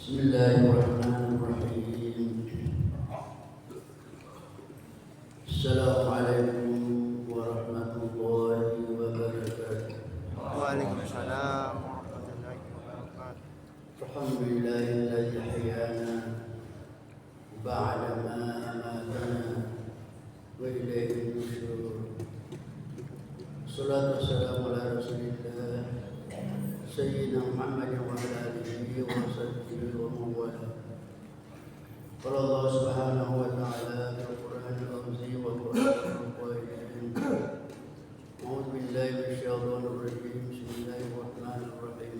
Bismillahirrahmanirrahim. Assalamualaikum warahmatullahi wabarakatuh. Waalaikumsalam warahmatullahi wabarakatuh. Alhamdulillahilladzi ahyana ba'da ma amatana wa ilayhi nusyur. Salatu wassalamu ala Rasulillah Sayyidina Muhammadin wa ala alihi wa sahbihi wa man wala. Qala Allah subhanahu wa ta'ala fil Qur'anil azim wa Qur'anil qayyim. A'udzu billahi minasy syaithanir rajim. Bismillahirrahmanirrahim.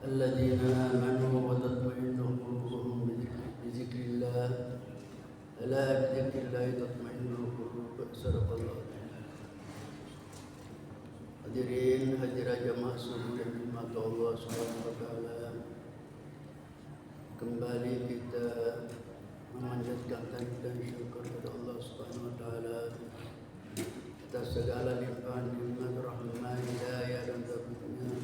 Alladzina amanu wa tatma'innu qulubuhum bi dzikrillah. Ala bi dzikrillah tatma'innul qulub. Sadaqallahu. Hadirin hadirat jamaah subuh dan Jumat Allah Subhanahu wa taala. Kembali kita memanjatkan takbir dan syukur kepada Allah Subhanahu wa taala atas segala limpahan nikmat rahmat hidayah dan taufiknya,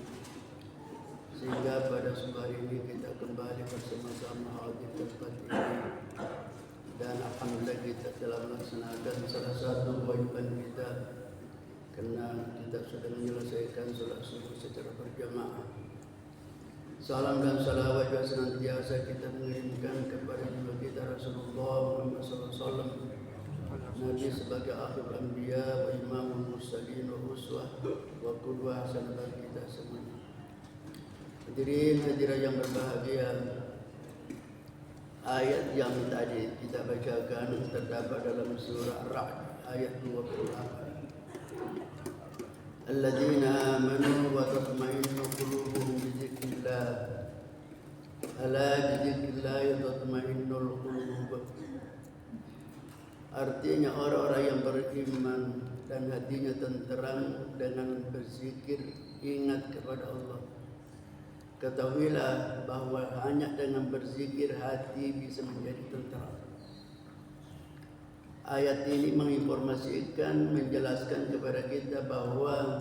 sehingga pada sore hari ini kita kembali bersama-sama hadir di tempat ini, dan alhamdulillah kita telah melaksanakan salah satu kewajiban kita, karena kita sudah menyelesaikan salat subuh secara berjamaah. Salam dan salawat juga senantiasa kita mengirimkan kepada jiwa kita Rasulullah Muhammad SAW, Nabi sebagai akhir anbiya wa imamul mursalin wa uswah wa qudwah hasanah bagi kita semuanya. Hadirin hadirat yang berbahagia, ayat yang tadi kita bacakan terdapat dalam surah Ar-Ra'd ayat 28. Alladzina amanu wa tatma'innu qulubuhum bi dzikrillah. Ala bi dzikrillah tatma'innul qulub. Artinya orang-orang yang beriman dan hatinya tenteram dengan berzikir, ingat kepada Allah. Ketahuilah bahwa hanya dengan berzikir hati bisa menjadi tenteram. Ayat ini menginformasikan, menjelaskan kepada kita bahwa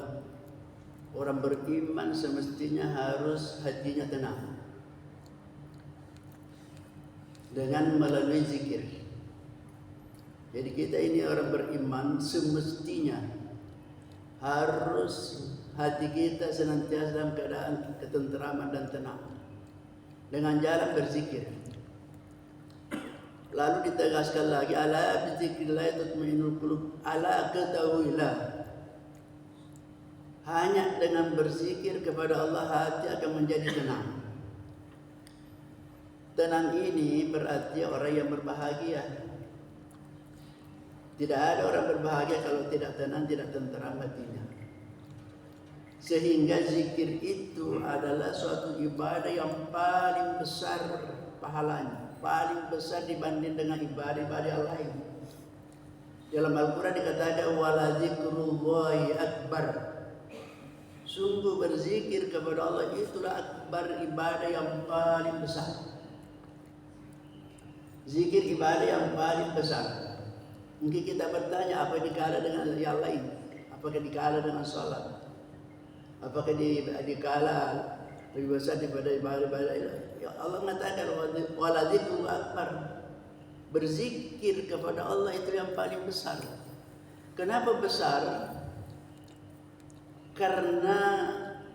orang beriman semestinya harus hatinya tenang dengan melalui zikir. Jadi kita ini orang beriman semestinya harus hati kita senantiasa dalam keadaan ketenteraman dan tenang dengan jalan berzikir. Lalu ditegaskan lagi, ala bizikrillah tatma'innul qulub. Ala, ketahuilah, hanya dengan berzikir kepada Allah hati akan menjadi tenang. Tenang ini berarti orang yang berbahagia. Tidak ada orang berbahagia kalau tidak tenang, tidak tenteram hatinya. Sehingga zikir itu adalah suatu ibadah yang paling besar pahalanya, paling besar dibanding dengan ibadah-ibadah yang lain. Dalam Al-Quran dikatakan wala dzikrullahi akbar. Sungguh berzikir kepada Allah itulah akbar, ibadah yang paling besar. Zikir ibadah yang paling besar. Mungkin kita bertanya, apa dikala dengan yang lain? Apakah dikala dengan salat? Apakah dikala lebih besar daripada ibadah-ibadah lain? Ya Allah mengatakan wala dzikru akbar. Berzikir kepada Allah itu yang paling besar. Kenapa besar? Karena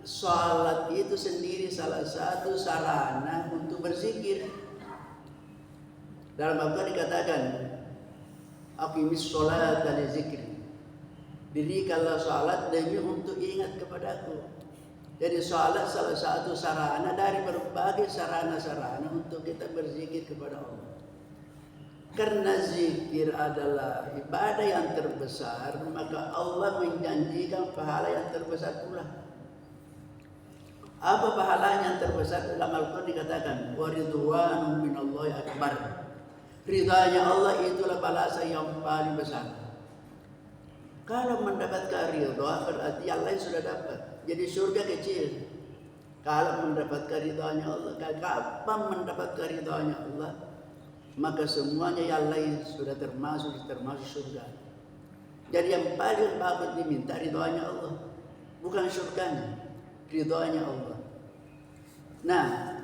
salat itu sendiri salah satu sarana untuk berzikir. Dalam Al-Quran dikatakan aqimis sholata li zikri. Dirikanlah salat demi untuk ingat kepadaku. Jadi salat salah satu sarana dari berbagai sarana-sarana untuk kita berzikir kepada Allah. Karena zikir adalah ibadah yang terbesar, maka Allah menjanjikan pahala yang terbesar pula. Apa pahalanya yang terbesar? Dalam Al-Quran dikatakan wa ridwanun minallahi akbar. Ridhanya Allah itulah balasan yang paling besar. Kalau mendapatkan ridha berarti yang lain sudah dapat. Jadi surga kecil. Kalau mendapatkan ridhanya Allah, kapan mendapatkan ridhanya Allah, maka semuanya yang lain sudah termasuk surga. Jadi yang paling bagus diminta ridhanya Allah, bukan surganya, ridhanya Allah. Nah,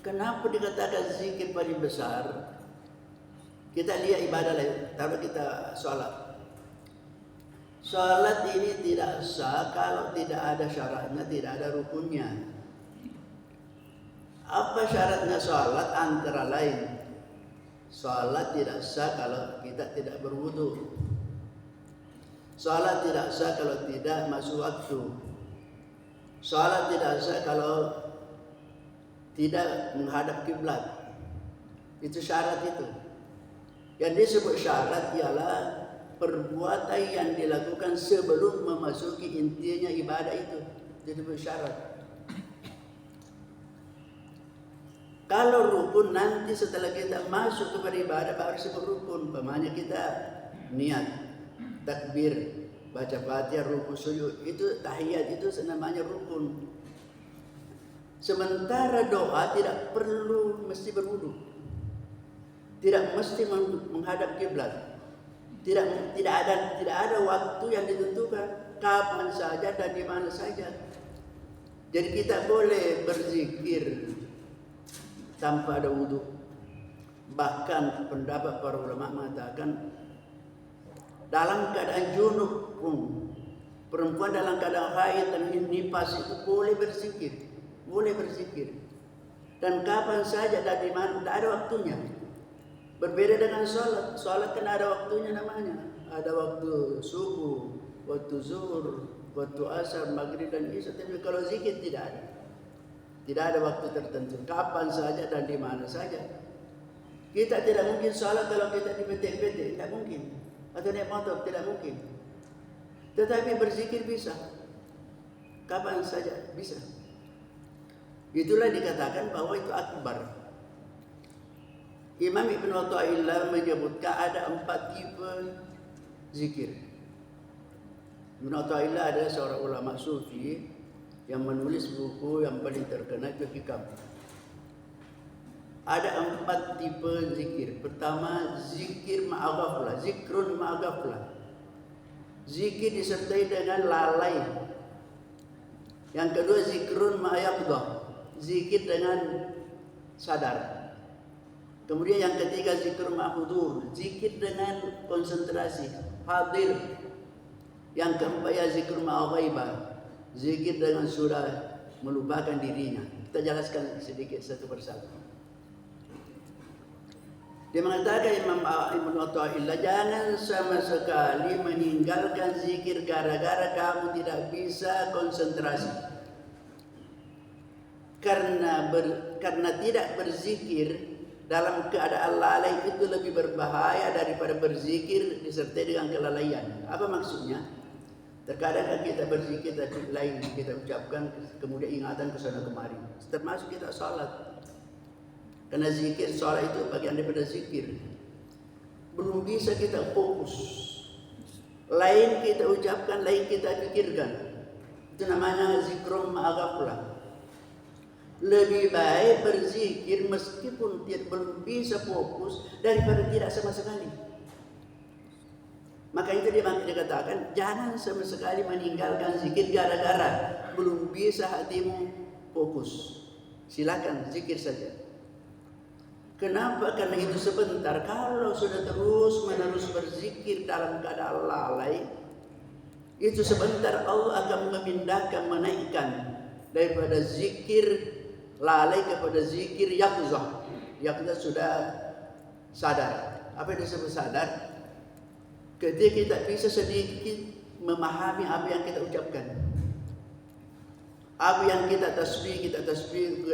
Kenapa dikatakan zikir paling besar? Kita lihat ibadah lain. Taruh kita sholat. Sholat ini tidak sah kalau tidak ada syaratnya, tidak ada rukunnya. Apa syaratnya sholat? Antara lain, sholat tidak sah kalau kita tidak berwudu. Sholat tidak sah kalau tidak masuk waktu. Sholat tidak sah kalau tidak menghadap kiblat. Itu syarat itu. Yang disebut syarat ialah perbuatan yang dilakukan sebelum memasuki intinya ibadah itu. Itu disebut syarat. Kalau rukun nanti setelah kita masuk kepada ibadah baru disebut rukun. Umpamanya kita niat, takbir, baca Fatihah, rukun, sujud, itu tahiyat, itu namanya rukun. Sementara doa tidak perlu mesti berwudu, tidak mesti menghadap kiblat, tidak ada waktu yang ditentukan, kapan saja dan di mana saja. Jadi kita boleh berzikir tanpa ada wudu. Bahkan pendapat para ulama mengatakan dalam keadaan junub pun, perempuan dalam keadaan haid dan nifas itu boleh berzikir. Boleh berzikir. Dan kapan saja dan di mana, tidak ada waktunya. Berbeda dengan sholat. Sholat kan ada waktunya namanya. Ada waktu subuh, waktu zuhur, waktu asar, maghrib dan isya. Tapi kalau zikir tidak ada. Tidak ada waktu tertentu. Kapan saja dan di mana saja. Kita tidak mungkin sholat kalau kita di PT-PT. Tidak mungkin. Atau naik motor. Tidak mungkin. Tetapi berzikir bisa. Kapan saja bisa. Itulah dikatakan bahwa itu akbar. Imam Ibn Athaillah menyebutkan ada 4 tipe zikir. Ibn Athaillah adalah seorang ulama sufi yang menulis buku yang paling terkenal itu Hikam. Ada 4 tipe zikir. Pertama, zikir ma'aghaflah, zikrun ma'aghaflah. Zikir disertai dengan lalai. Yang kedua, zikrun ma'ayaqdah, zikir dengan sadar. Kemudian yang ketiga, zikr ma'hudur, zikir dengan konsentrasi, hadir. Yang keempat, ya zikr ma'ghaibah, zikir dengan sudah melupakan dirinya. Kita jelaskan sedikit satu persatu. Dia mengatakan Imam Ibn Athaillah, jangan sama sekali meninggalkan zikir gara-gara kamu tidak bisa konsentrasi. Karena tidak berzikir dalam keadaan lalai itu lebih berbahaya daripada berzikir disertai dengan kelalaian. Apa maksudnya? Terkadang kan kita berzikir tapi lain kita ucapkan, kemudian ingatan ke sana kemari. Termasuk kita salat. Karena zikir, salat itu bagian daripada zikir. Belum bisa kita fokus. Lain kita ucapkan, lain kita pikirkan. Itu namanya zikrun ma'aghaflah. Lebih baik berzikir meskipun belum bisa fokus daripada tidak sama sekali. Maka itu dia katakan, jangan sama sekali meninggalkan zikir gara-gara belum bisa hatimu fokus. Silakan zikir saja. Kenapa? Karena itu sebentar. Kalau sudah terus-menerus berzikir dalam keadaan lalai, itu sebentar Allah akan memindahkan, menaikkan daripada zikir lalai kepada zikir yaqzah. Yaqzah sudah sadar. Apa yang disebut sadar? Ketika kita bisa sedikit memahami apa yang kita ucapkan. Apa yang kita tasbih,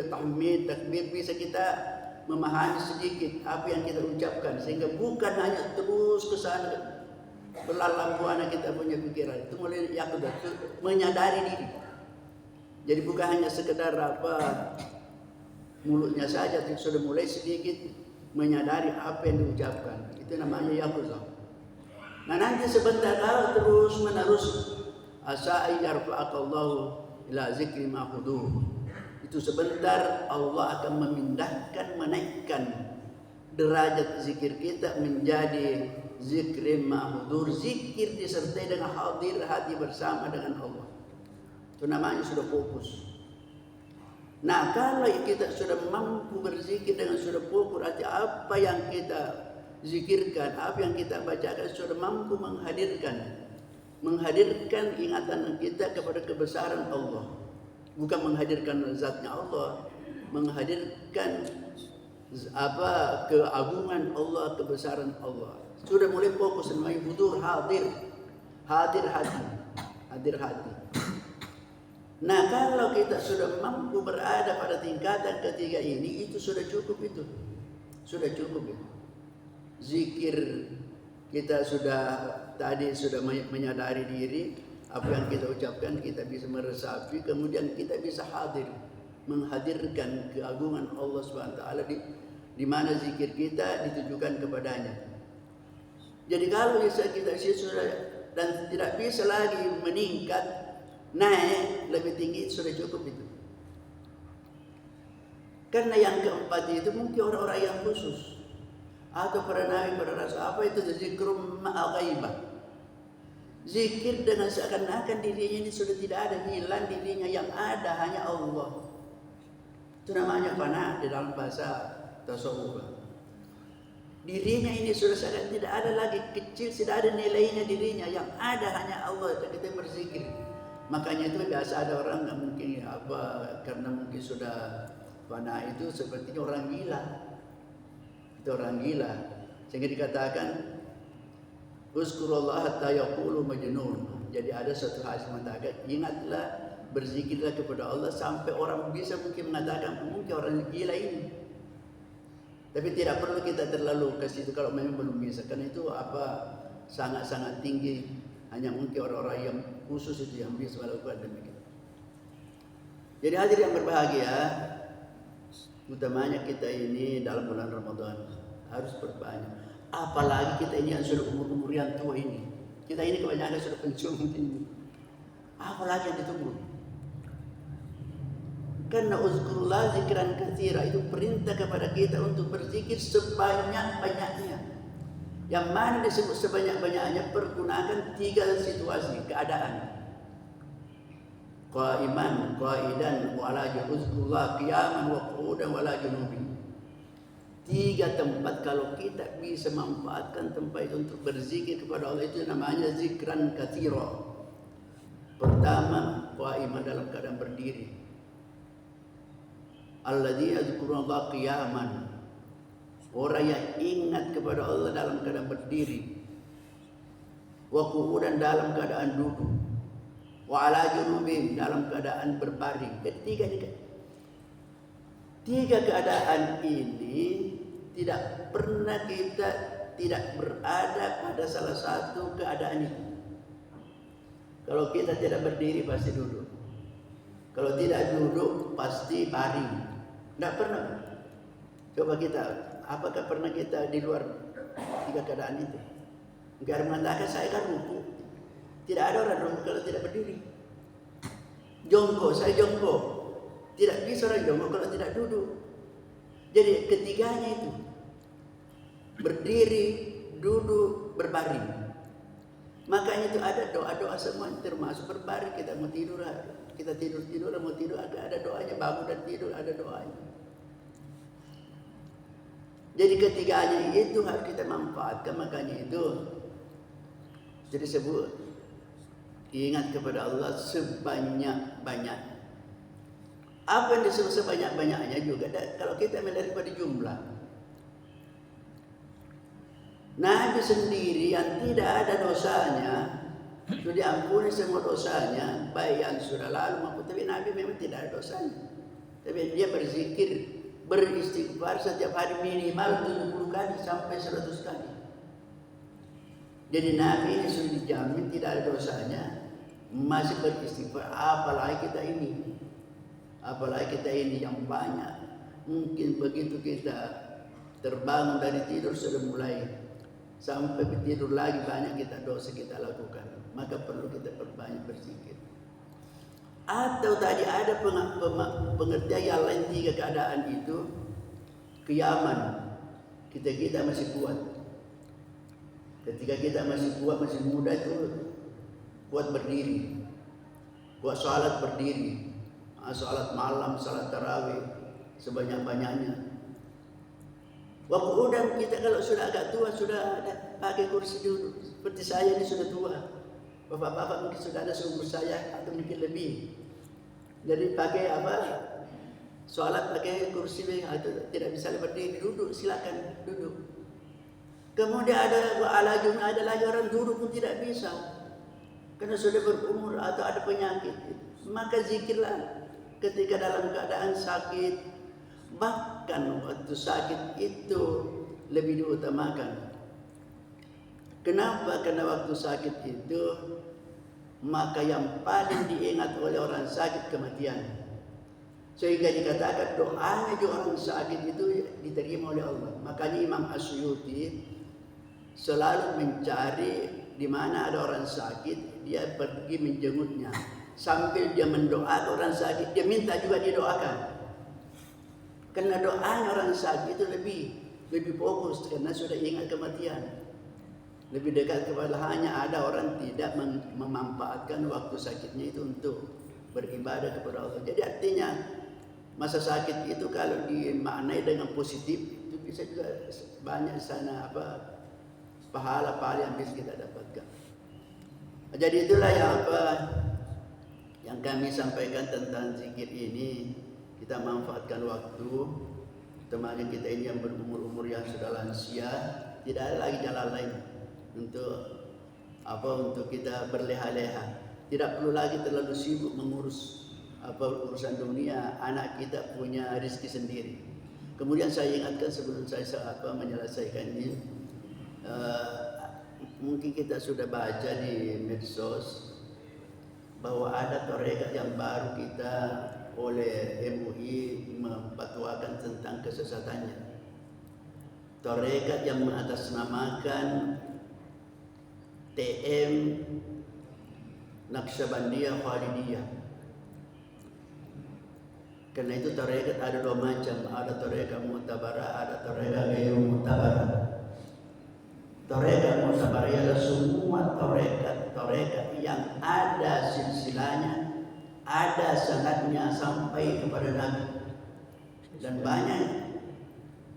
tahmid, takbir, bisa kita memahami sedikit apa yang kita ucapkan. Sehingga bukan hanya terus ke sana berlalang buana kita punya pikiran. Itu mulai yaqzah, menyadari diri. Jadi bukan hanya sekedar mulutnya saja, sudah mulai sedikit menyadari apa yang diucapkan. Itu namanya yaqzah. Nah nanti sebentar kalau terus menerus asa yarfa'akallahu ila zikri ma'hudur. Itu sebentar Allah akan memindahkan, menaikkan derajat zikir kita menjadi zikri ma'hudur, zikir disertai dengan hadir, hati bersama dengan Allah. Itu namanya sudah fokus. Nah, kalau kita sudah mampu berzikir dengan sudah fokus, arti apa yang kita zikirkan, apa yang kita bacakan sudah mampu menghadirkan ingatan kita kepada kebesaran Allah. Bukan menghadirkan zatnya Allah, menghadirkan keagungan Allah, kebesaran Allah. Sudah mulai fokus namanya hudur, hadir hati. Nah, kalau kita sudah mampu berada pada tingkatan ketiga ini, itu sudah cukup itu. Zikir kita tadi sudah menyadari diri, apa yang kita ucapkan kita bisa meresapi, kemudian kita bisa menghadirkan keagungan Allah Subhanahu wa taala di mana zikir kita ditujukan kepadanya. Jadi kalau kita sudah dan tidak bisa lagi meningkat, naik lebih tinggi, sudah cukup itu. Karena yang keempat itu mungkin orang-orang yang khusus atau para nabi, para rasul, apa itu zikrum ma'a ghaibah. Zikir dengan seakan-akan dirinya ini sudah tidak ada, hilang dirinya, yang ada hanya Allah. Itu namanya fana di dalam bahasa tasawuf. Dirinya ini sudah sangat tidak ada lagi, kecil, tidak ada nilainya dirinya, yang ada hanya Allah. Kita berzikir. Makanya itu biasa ada orang nggak mungkin karena mungkin sudah fana itu seperti orang gila. Itu orang gila. Sehingga dikatakan uzkurullah hatta yaqulu majnun. Jadi ada satu hadis mengatakan, ingatlah, berzikirlah kepada Allah sampai orang bisa mungkin mengatakan mungkin orang gila ini. Tapi tidak perlu kita terlalu ke situ kalau memang belum bisa, karena itu sangat-sangat tinggi. Hanya mungkin orang-orang yang khusus itu yang bisa melakukan demikian. Jadi hadirin yang berbahagia, utamanya kita ini dalam bulan Ramadan harus berbanyak. Apalagi kita ini yang sudah umur-umur yang tua ini. Kita ini kebanyakan sudah pensiun mungkin. Apalagi yang ditunggu. Karena uzkurullah zikran katsira, itu perintah kepada kita untuk berzikir sebanyak-banyaknya. Yang mana disebut sebanyak-banyaknya, pergunakan 3 situasi keadaan. Qa'iman, qa'idan, wa ala uzkurullah qiyaman wa qu'udan wa ala junubin. 3 tempat kalau kita bisa manfaatkan tempat itu untuk berzikir kepada Allah, itu namanya zikran katsira. Pertama, qa'iman, dalam keadaan berdiri. Alladzi yadhkurullah qiyaman, orang yang ingat kepada Allah dalam keadaan berdiri. Wa qu'udan, dalam keadaan duduk. Wa ala junubin, dalam keadaan berbaring. Ketiga ini, 3 keadaan ini tidak pernah kita tidak berada pada salah satu keadaan itu. Kalau kita tidak berdiri pasti duduk. Kalau tidak duduk pasti baring. Tidak pernah. Coba kita, apakah pernah kita di luar 3 keadaan itu? Mungkin ada mengatakan saya kan ruku. Tidak ada orang ruku kalau tidak berdiri. Jongkok, saya jongkok. Tidak bisa orang jongkok kalau tidak duduk. Jadi ketiganya itu, berdiri, duduk, berbaring. Makanya itu ada doa-doa semua, termasuk berbaring. Kita mau tidur, kita tidur mau tidur, ada doanya. Bangun dan tidur ada doanya. Jadi ketiganya itu harus kita manfaatkan. Makanya itu jadi sebut ingat kepada Allah sebanyak-banyak. Apa yang disebut sebanyak-banyaknya juga kalau kita melihat pada jumlah. Nabi sendiri yang tidak ada dosanya, sudah diampuni semua dosanya, baik yang sudah lalu maupun, tapi Nabi memang tidak ada dosanya. Tapi dia berzikir, beristighfar setiap hari minimal 70 kali sampai 100 kali. Jadi Nabi ini sudah dijamin tidak ada dosanya, masih beristighfar. Apalagi kita ini yang banyak. Mungkin begitu kita terbangun dari tidur sudah mulai sampai tidur lagi banyak kita dosa kita lakukan. Maka perlu kita perbanyak berzikir. Atau tadi ada pengertian yang lain 3 keadaan itu. Qiyaman, kita masih kuat. Ketika kita masih kuat, masih muda itu kuat berdiri, kuat salat berdiri. salat malam, salat tarawih sebanyak-banyaknya. Wakudan kita kalau sudah agak tua sudah ada pakai kursi duduk. Seperti saya ini sudah tua. Bapak-bapak mungkin sudah ada seumur saya atau mungkin lebih. Jadi pakai apa? Sholat pakai kursi atau tidak bisa berdiri, duduk, silakan duduk. Kemudian ada lagi orang duduk pun tidak bisa karena sudah berumur atau ada penyakit. Maka zikirlah ketika dalam keadaan sakit, bahkan waktu sakit itu lebih diutamakan. Kenapa? Karena waktu sakit itu maka yang paling diingat oleh orang sakit kematian. Sehingga dikatakan doanya orang sakit itu diterima oleh Allah. Makanya Imam Asyuyuti selalu mencari di mana ada orang sakit, dia pergi menjenguknya. Sambil dia mendoakan orang sakit, dia minta juga didoakan. Karena doanya orang sakit itu lebih fokus karena sudah ingat kematian. Lebih dekat kepada hanya ada orang tidak memanfaatkan waktu sakitnya itu untuk beribadah kepada Allah. Jadi artinya masa sakit itu kalau dimaknai dengan positif itu bisa juga banyak sana pahala-pahala yang bisa kita dapatkan. Jadi itulah yang kami sampaikan tentang zikir ini. Kita manfaatkan waktu, terutama kita ini yang berumur-umur yang sudah lansia, tidak ada lagi jalan lain untuk kita berleha-leha. Tidak perlu lagi terlalu sibuk mengurus urusan dunia. Anak kita punya rezeki sendiri. Kemudian saya ingatkan sebelum saya menyelesaikan ini, mungkin kita sudah baca di medsos bahwa ada tarekat yang baru kita oleh MUI memfatwakan tentang kesesatannya. Tarekat yang mengatasnamakan TM Naqsyabandiyah Khalidiyah. Karena itu tarekat ada dua macam, ada tarekat mu'tabarah, ada tarekat ghairu mu'tabarah. Tarekat mu'tabarah adalah semua tarekat yang ada silsilahnya, ada sanadnya sampai kepada Nabi. Dan banyak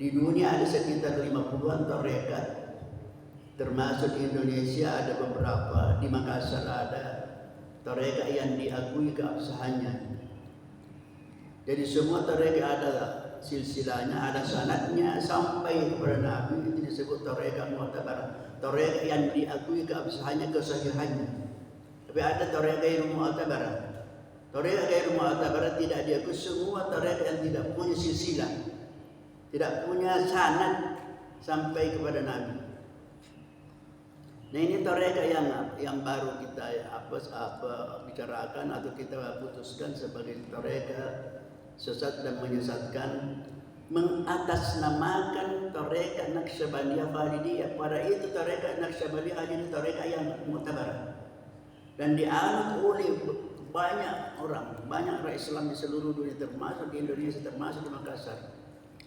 di dunia ada sekitar 50-an tarekat, termasuk di Indonesia ada beberapa, di Makassar ada tarekat yang diakui keabsahannya. Jadi semua tarekat ada silsilahnya, ada sanadnya sampai kepada Nabi, itu disebut tarekat mu'tabarah. Tarekat yang diakui keabsahannya, kesahihannya. Tapi ada tarekat ghairu mu'tabarah. Tarekat ghairu mu'tabarah tidak diakui, semua tarekat yang tidak punya silsilah, tidak punya sanad sampai kepada Nabi. Nah ini tarekat yang baru kita bicarakan atau kita putuskan sebagai tarekat sesat dan menyesatkan, mengatasnamakan tarekat Naqsyabandiyah Khalidiyah. Pada itu tarekat Naqsyabandiyah Khalidiyah tarekat yang mu'tabarah dan dianut oleh banyak orang Islam di seluruh dunia, termasuk di Indonesia, termasuk di Makassar.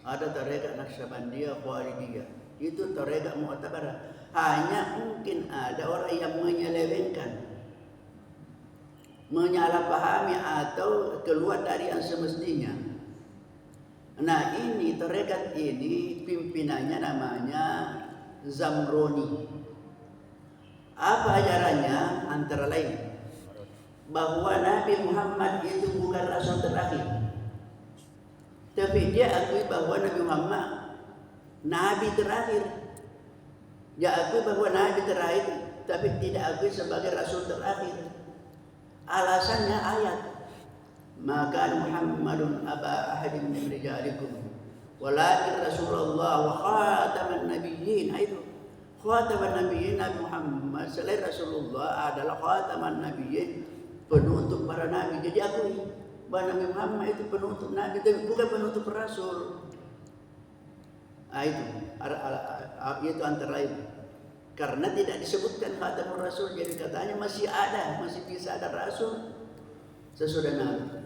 Ada tarekat Naqsyabandiyah Khalidiyah, itu tarekat mu'tabarah. Hanya mungkin ada orang yang menyelewengkan, menyalahpahami atau keluar dari yang semestinya. Nah ini tarekat ini pimpinannya namanya Zamroni. Apa ajarannya? Antara lain bahwa Nabi Muhammad itu bukan rasul terakhir, tapi dia akui bahwa Nabi Muhammad Nabi terakhir. Dia akui bahwa Nabi terakhir, tapi tidak akui sebagai rasul terakhir. Alasannya ayat, maka Muhammadun aba ahadin min rijalikum walakin Rasulullah wa khataman nabiyyin. Itu khataman nabiyyin, Nabi Muhammad selain Rasulullah adalah khataman nabiyyin, penutup para nabi. Jadi akui bahwa Nabi Muhammad itu penutup nabi, tapi bukan penutup rasul. Itu antara lain. Karena tidak disebutkan khatamur rasul, jadi katanya masih bisa ada rasul sesudah Nabi.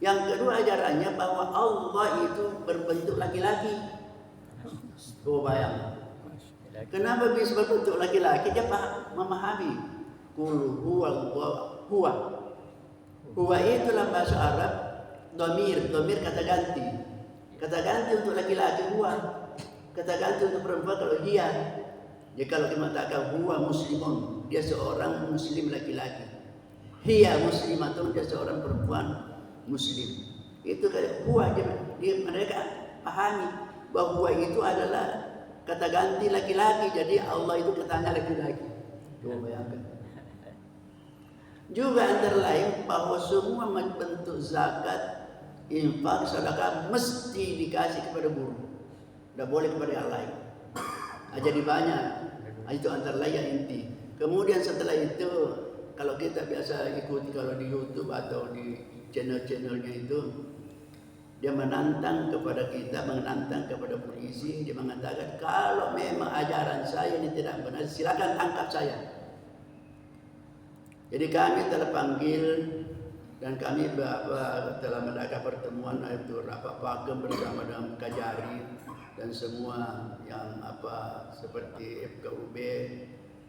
Yang kedua ajarannya bahwa Allah itu berbentuk laki-laki. Bayang. Kenapa bisa berbentuk laki-laki? Dia memahami. Qul huwa. Huwa itu dalam bahasa Arab domir kata ganti. Kata ganti untuk laki-laki huwa, kata ganti untuk perempuan kalau dia. Jadi kalau kita mengatakan huwa muslimun, dia seorang muslim laki-laki. Hiya muslimatun, dia seorang perempuan muslim. Itu kayak huwa, dia mereka pahami bahwa huwa itu adalah kata ganti laki-laki. Jadi Allah itu katanya laki-laki. Coba bayangkan. Juga antara lain bahwa semua bentuk zakat, infak, sedekah mesti dikasih kepada guru. Tidak boleh kepada yang lain. Jadi banyak. Itu antara lain yang inti. Kemudian setelah itu, kalau kita biasa ikuti kalau di YouTube atau di channel-channelnya itu, dia menantang kepada kita, menantang kepada polisi. Dia mengatakan kalau memang ajaran saya ini tidak benar, silakan tangkap saya. Jadi kami telah panggil dan kami telah mengadakan pertemuan itu rapat pakem bersama dengan Kajari dan semua yang seperti FKUB,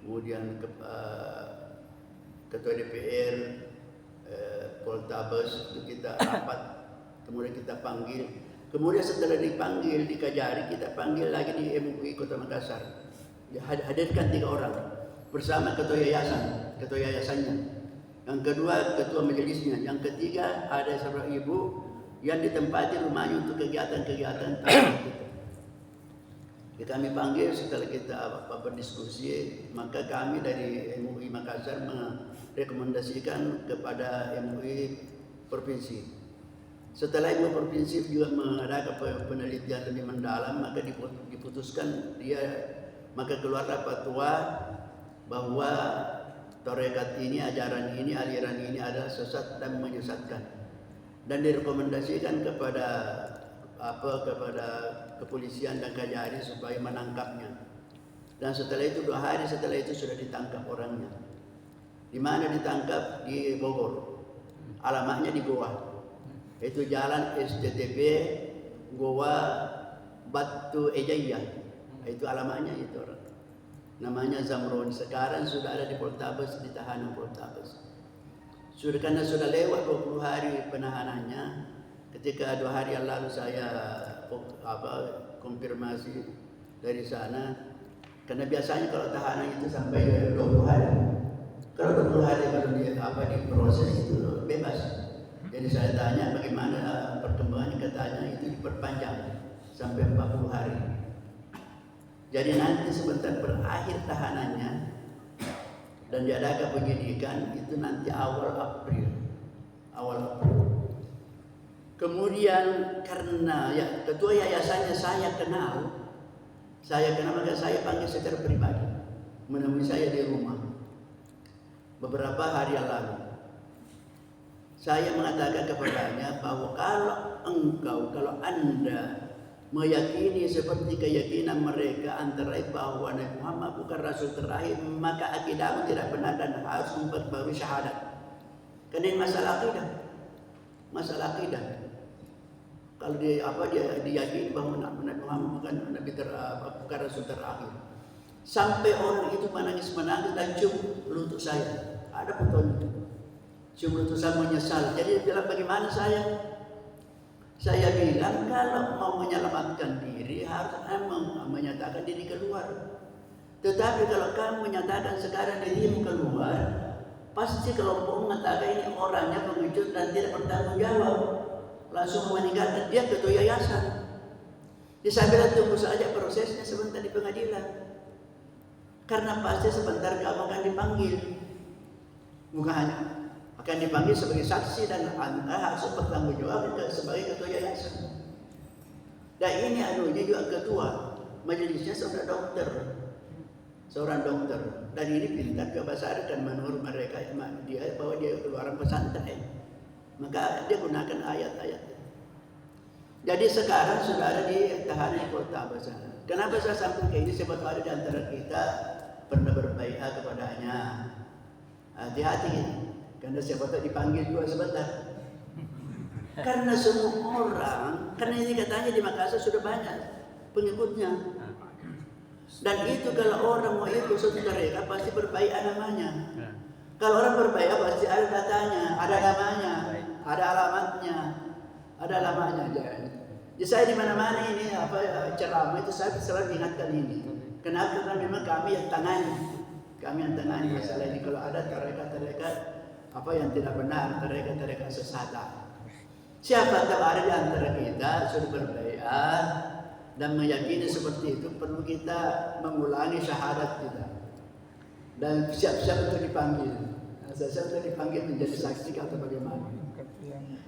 kemudian Ketua DPR, Poltabes, itu kita rapat, kemudian kita panggil. Kemudian setelah dipanggil di Kajari, kita panggil lagi di MUI Kota Makassar. Hadirkan 3 orang bersama ketua yayasannya. Yang kedua ketua majelisnya. Yang ketiga ada seorang ibu yang ditempati rumahnya untuk kegiatan-kegiatan kita. Kami panggil setelah kita berdiskusi, maka kami dari MUI Makassar merekomendasikan kepada MUI Provinsi. Setelah MUI Provinsi juga mengadakan penelitian lebih mendalam, maka diputuskan maka keluarlah fatwa bahwa tarekat ini, ajaran ini, aliran ini adalah sesat dan menyesatkan, dan direkomendasikan kepada kepolisian dan Kajari supaya menangkapnya. Dan setelah itu 2 hari setelah itu sudah ditangkap orangnya. Di mana ditangkap? Di Bogor. Alamatnya di Goa. Itu jalan STTP Goa Batu Ejaya. Itu alamatnya itu orang. Namanya Zamron. Sekarang sudah ada di Poltabes, di tahanan Poltabes. Karena sudah lewat 20 hari penahanannya. Ketika 2 hari yang lalu saya konfirmasi dari sana, karena biasanya kalau tahanan itu sampai 20 hari. Kalau 20 hari baru diproses itu bebas. Jadi saya tanya bagaimana perkembangannya, katanya itu diperpanjang sampai 40 hari. Jadi nanti sebentar berakhir tahanannya dan diadakan penyidikan itu nanti awal April. Kemudian karena ketua yayasannya saya kenal maka saya panggil secara pribadi, menemui saya di rumah beberapa hari yang lalu. Saya mengatakan kepadanya bahwa kalau Anda meyakini seperti keyakinan mereka antara bahwa Nabi Muhammad bukan Rasul terakhir, maka akidahmu tidak benar dan harus memperbarui syahadat. Karena ini masalah akidah. Kalau dia diyakini bahwa Nabi Muhammad bukan Rasul terakhir, sampai orang itu menangis dan cium lutut saya. Ada fotonya. Cium lutut saya menyesal. Jadi dia bilang bagaimana saya bilang kalau mau menyelamatkan diri harus menyatakan diri keluar. Tetapi kalau kamu menyatakan sekarang dirimu keluar, pasti kelompok mengatakan ini orangnya pengecut dan tidak bertanggung jawab. Langsung meninggalkan dia ketua yayasan. Jadi saya bilang tunggu saja prosesnya sebentar di pengadilan. Karena pasti sebentar kamu akan dipanggil. Bukan hanya akan dipanggil sebagai saksi dan Anda harus bertanggung jawab sebagai ketua yayasan. Dan ini anunya juga ketua majelisnya seorang dokter. Dan ini pintar ke bahasa dan menurut mereka bahwa dia keluaran pesantren. Maka dia gunakan ayat-ayat. Jadi sekarang sudah ada di tahanan Poltabes. Kenapa saya sampaikan ke ini? Sebab ada di antara kita pernah berbaiat kepadanya. Hati-hati ini. Karena siapa tahu dipanggil juga sebentar. Karena semua orang, karena ini katanya di Makassar sudah banyak pengikutnya. Dan itu kalau orang mau ikut suatu tarekat pasti berbaiat namanya. Kalau orang berbaiat pasti ada datanya, ada namanya, ada alamatnya, ada alamatnya. Jadi saya di mana-mana ini ceramah itu saya selalu ingatkan ini. Kenapa? Karena memang kami yang tangani masalah ini. Kalau ada tarekat yang tidak benar, tarekat sesat. Siapa tahu ada di antara kita sudah berbaiat dan meyakini seperti itu, perlu kita mengulangi syahadat kita dan siap-siap untuk dipanggil. Siap-siap untuk dipanggil menjadi saksi atau bagaimana.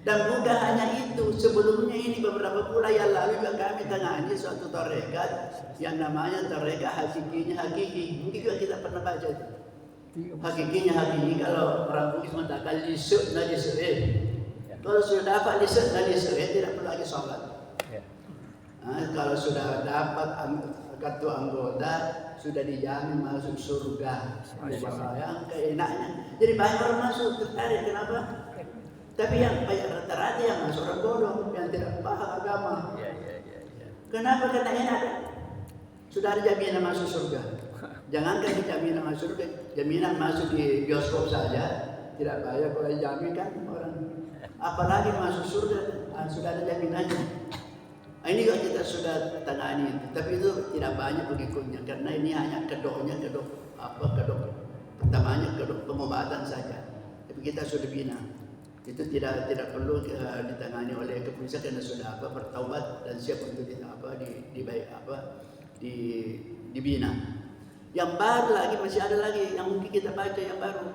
Dan bukan hanya itu, sebelumnya ini beberapa bulan yang lalu juga kami tangani suatu tarekat yang namanya tarekat hakiki. Mungkin juga kita pernah baca itu. Hakikinya hakiki, kalau orang Bugis mengatakan lisuk dan lisuk. Kalau sudah dapat lisuk dan lisuk, tidak perlu lagi sholat. Kalau sudah dapat kartu anggota, sudah dijamin masuk surga. Yang keenaknya. Jadi banyak orang masuk tertarik, kenapa? Tapi yang banyak rata-rata yang masuk orang bodoh, yang tidak paham agama. Kenapa? Karena enak. Sudah ada jaminan masuk surga. Jangankan jaminan masuk surga, jaminan masuk di bioskop saja tidak bayar, kalau jamin kan orang. Apalagi masuk surga, sudah ada jaminannya. Ini juga kita sudah tangani, tapi itu tidak banyak pengikutnya karena ini hanya kedok pertamanya kedok pengobatan saja. Tapi kita sudah bina. Itu tidak perlu ditangani oleh kepolisian karena sudah bertaubat dan siap untuk dibina. Yang baru lagi masih ada lagi yang mungkin kita baca yang baru.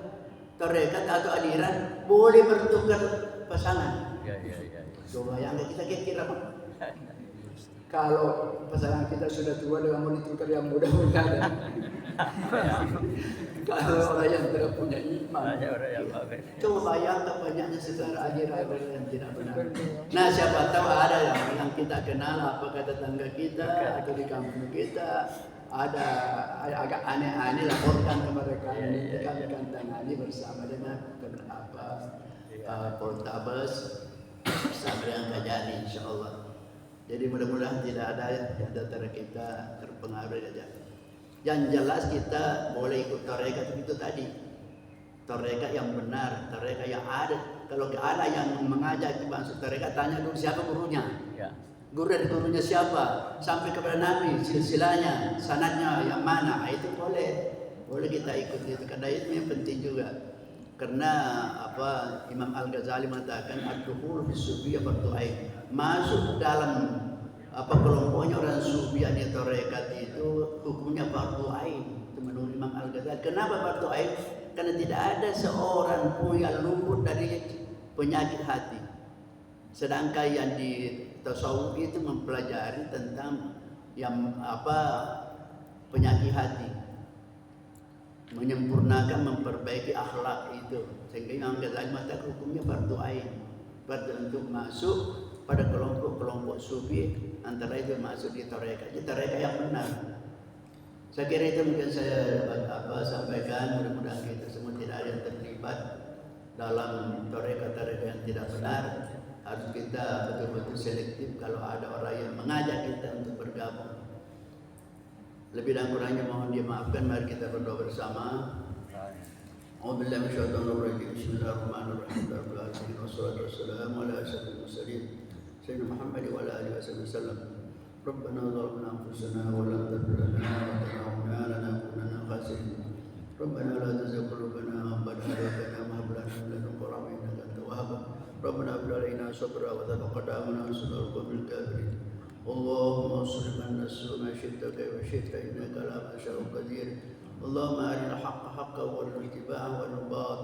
Tarekat atau aliran boleh bertukar pasangan. Coba yang kita kira kalau pasangan kita sudah tua dengan mau ditukar yang muda ada. Kalau orang yang tidak punya iman, coba bayangkan banyaknya sekarang aliran yang tidak benar. Nah, siapa tahu ada yang kita kenal, apakah tetangga kita atau di kampung kita ada agak aneh-aneh, laporkan ke mereka. Kami akan tangani bersama dengan Poltabes bersama dengan Kajari, insya Allah. Jadi mudah-mudahan tidak ada yang antara kita terpengaruh saja. Yang jelas kita boleh ikut tarekat itu tadi. Tarekat yang benar, tarekat yang ada. Kalau ada yang mengajak kita masuk tarekat, tanya dulu siapa gurunya. Guru dari gurunya siapa? Sampai kepada Nabi, silsilahnya, sanadnya yang mana? Itu boleh kita ikut itu. Karena itu yang penting juga. Karena Imam Al-Ghazali mengatakan ad-dukhul bis-sufiyyah fardu ain. Masuk dalam kelompoknya orang sufi yang tarekat itu hukumnya fardu ain. Itu menurut Imam Al-Ghazali. Kenapa fardu ain? Karena tidak ada seorang pun yang luput dari penyakit hati. Sedangkan yang di tasawuf itu mempelajari tentang yang penyakit hati, menyempurnakan, memperbaiki akhlak itu. Sehingga Imam Ghazali mengatakan hukumnya fardu ain, fardu untuk masuk pada kelompok sufi, antara itu masuk di tarekat. Jadi tarekat yang benar. Saya kira itu mungkin saya sampaikan. Mudah-mudahan kita semua tidak ada yang terlibat dalam tarekat-tarekat yang tidak benar. Harus kita betul-betul selektif kalau ada orang yang mengajak kita untuk bergabung. Lebih dan kurangnya mohon dimaafkan. Mari kita berdoa bersama. A'udzubillahi minasyaitonir rajim. Bismillahirrahmanirrahim. Wassalatu wassalamu ala asyrofil mursalin sayyidina Muhammad wa ala alihi wasallam. Rabbana zalamna anfusana wa lam taghfir lana wa tarhamna lanakunanna khasirin. Rabbana la tuzigh qulubana ba'da idh hadaytana wa hab lana min ladunka rahmatan innaka antal wahhab. Rabbana hab lana sabra wa taqabbal minna innaka antal kafirin. Allahumma shrif anna as-su'a shi'ta wa shi'ta innaka la tashau qadir. Allahumma arina al-haqqa haqqan warzuqna ittiba'ahu wa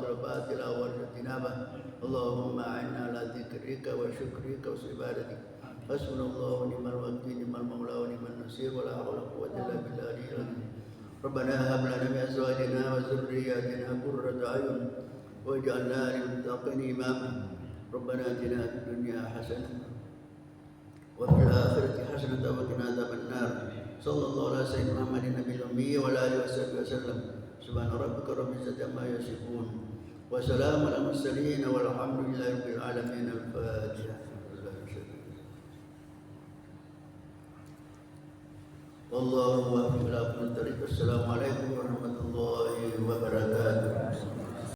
al-batila batilan warzuqna ijtinabah. Allahumma a'inna ala dzikrika wa syukrika wa ibadatik. Hasbunallahu wa ni'mal wakeel, ni'mal maula wa ni'man nasir, wa la haula wa la quwwata illa billahi al-'aliyyil. Rabbana hab lana min azwajina wa dhurriyyatina qurrata a'yun waj'alna lil muttaqina imama. Rabbana atina fid dunya hasanah wa fil akhirati hasanah wa qina adzaban nar. Sallallahu alaihi wasallam Muhammadin nabiyil ummi wa ala alihi wasallam. Subhana rabbika rabbil izzati amma yasifun. Wa salamun alal mursalin walhamdulillahi rabbil alamin. Al-Fatihah. Wallahu a'lam. Assalamualaikum warahmatullahi wabarakatuh.